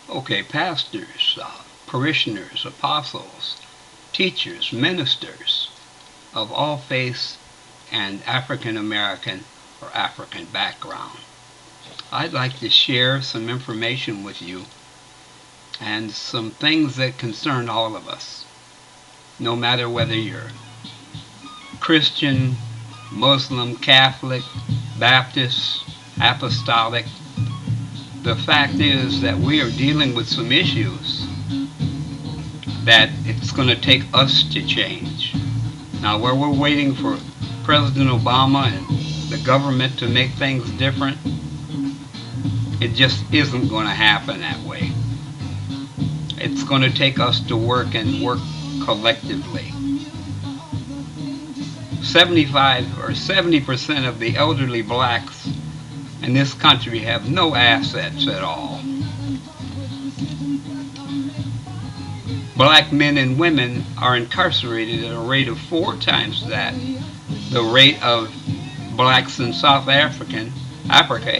Okay, pastors, parishioners, apostles, teachers, ministers of all faiths and African American or African background. I'd like to share some information with you and some things that concern all of us, no matter whether you're Christian, Muslim, Catholic, Baptist, Apostolic. The fact is that we are dealing with some issues that it's going to take us to change. Now, where we're waiting for President Obama and the government to make things different, it just isn't going to happen that way. It's going to take us to work and work collectively. 75 or 70% of the elderly blacks in this country have no assets at all. Black men and women are incarcerated at a rate of 4 times that, the rate of blacks in South Africa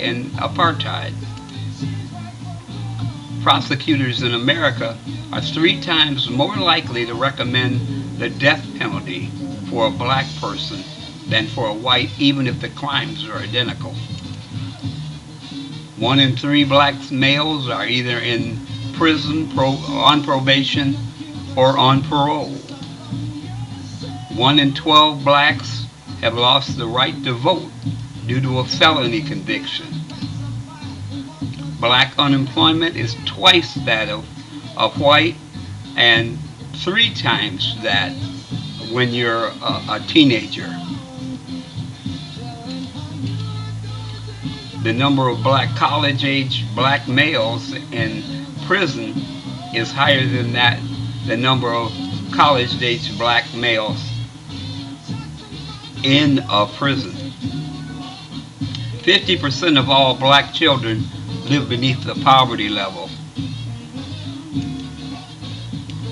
in apartheid. Prosecutors in America are 3 times more likely to recommend the death penalty for a black person than for a white, even if the crimes are identical. 1 in 3 black males are either in prison on probation or on parole. 1 in 12 blacks have lost the right to vote due to a felony conviction. Black unemployment is twice that of white and 3 times that when you're a teenager. The number of black college-age black males in prison is higher than that, the number of college-age black males in a prison. 50% of all black children live beneath the poverty level.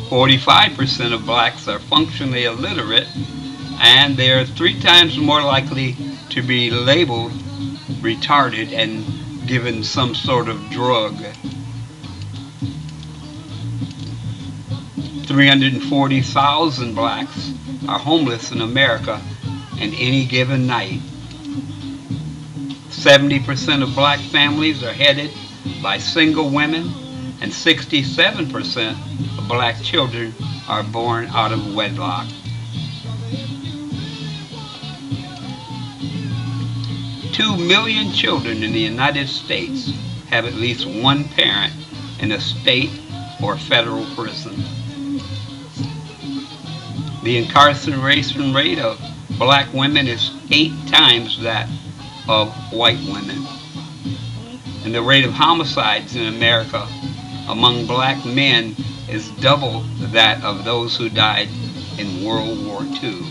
45% of blacks are functionally illiterate, and they are 3 times more likely to be labeled retarded and given some sort of drug. 340,000 blacks are homeless in America in any given night. 70% of black families are headed by single women, and 67% of black children are born out of wedlock. 2 million children in the United States have at least one parent in a state or federal prison. The incarceration rate of black women is 8 times that of white women. And the rate of homicides in America among black men is double that of those who died in World War II.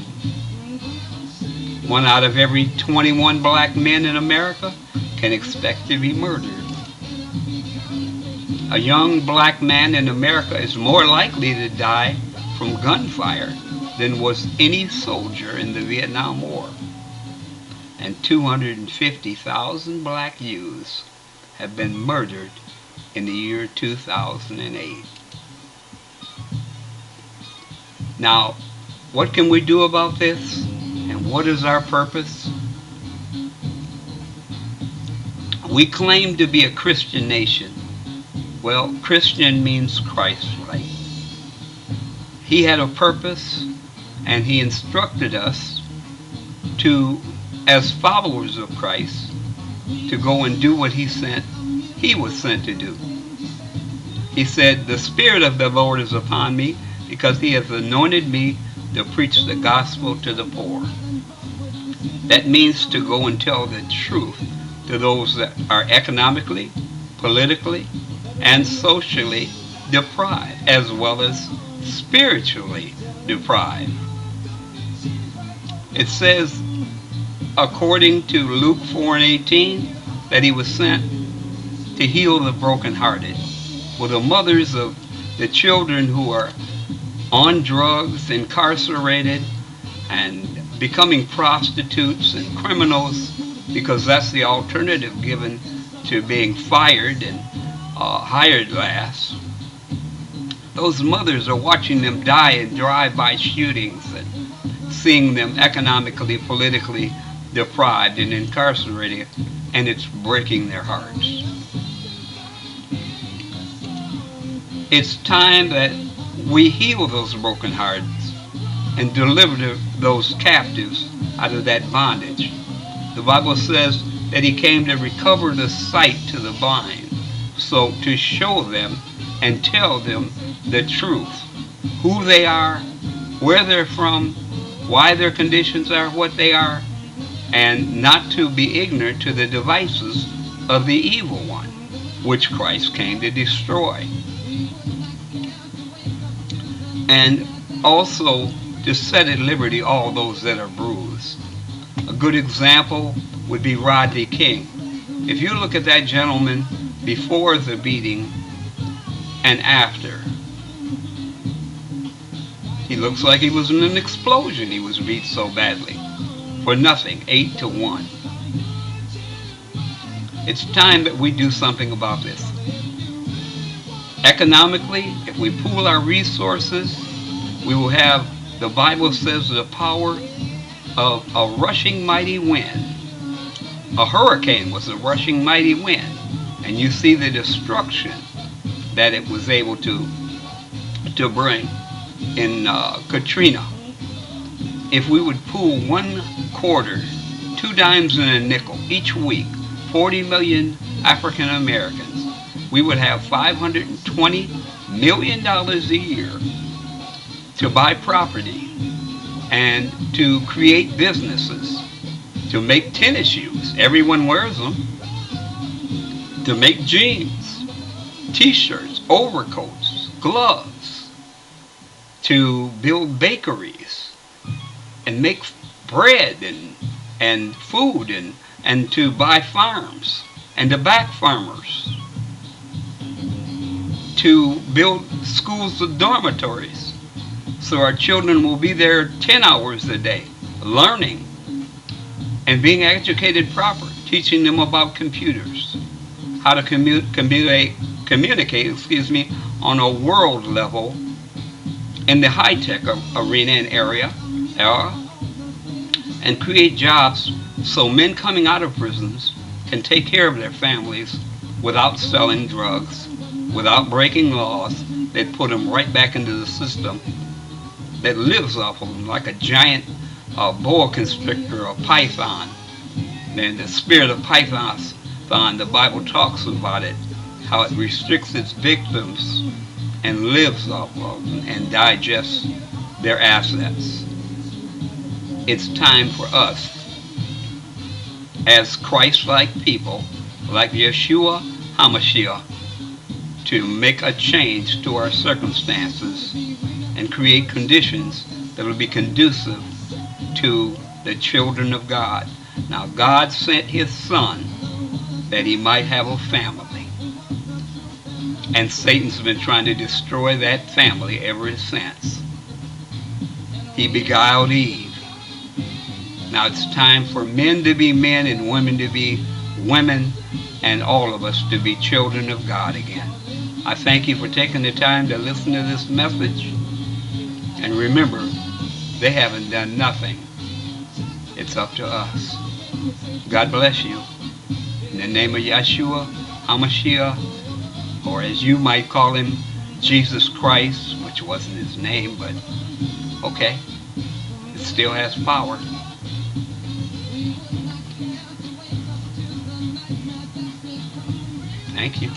1 out of every 21 black men in America can expect to be murdered. A young black man in America is more likely to die from gunfire than was any soldier in the Vietnam War. And 250,000 black youths have been murdered in the year 2008. Now, what can we do about this? And what is our purpose? We claim to be a Christian nation. Well, Christian means Christ-like. He had a purpose, and he instructed us to, as followers of Christ, to go and do what he was sent to do. He said, "The Spirit of the Lord is upon me, because he has anointed me to preach the gospel to the poor." That means to go and tell the truth to those that are economically, politically, and socially deprived, as well as spiritually deprived. It says, according to Luke 4:18, that he was sent to heal the brokenhearted. Well, the mothers of the children who are on drugs, incarcerated, and becoming prostitutes and criminals, because that's the alternative given to being fired and hired glass. Those mothers are watching them die in drive-by shootings and seeing them economically, politically deprived and incarcerated, and it's breaking their hearts. It's time that we heal those broken hearts and deliver those captives out of that bondage. The Bible says that he came to recover the sight to the blind, so to show them and tell them the truth, who they are, where they're from, why their conditions are what they are, and not to be ignorant to the devices of the evil one, which Christ came to destroy. And also to set at liberty all those that are bruised. A good example would be Rodney King. If you look at that gentleman before the beating and after, he looks like he was in an explosion. He was beat so badly. For nothing, 8-1. It's time that we do something about this. Economically, if we pool our resources, we will have, the Bible says, the power of a rushing mighty wind. A hurricane was a rushing mighty wind. And you see the destruction that it was able to bring in Katrina. If we would pool 1 quarter, 2 dimes and a nickel each week, 40 million African Americans, we would have $520 million a year to buy property and to create businesses, to make tennis shoes, everyone wears them, to make jeans, t-shirts, overcoats, gloves, to build bakeries and make bread and food and to buy farms and to back farmers, to build schools with dormitories so our children will be there 10 hours a day learning and being educated proper, teaching them about computers, how to communicate on a world level in the high-tech arena and era, and create jobs so men coming out of prisons can take care of their families without selling drugs, without breaking laws that put them right back into the system that lives off of them like a giant boa constrictor or python. And the spirit of Python, the Bible talks about it, how it restricts its victims and lives off of them and digests their assets. It's time for us, as Christ-like people, like Yeshua HaMashiach, to make a change to our circumstances and create conditions that will be conducive to the children of God. Now, God sent his Son that he might have a family. And Satan's been trying to destroy that family ever since. He beguiled Eve. Now it's time for men to be men and women to be women, and all of us to be children of God again. I thank you for taking the time to listen to this message. And remember, they haven't done nothing. It's up to us. God bless you. In the name of Yeshua HaMashiach, or as you might call him, Jesus Christ, which wasn't his name, but okay, it still has power. Thank you.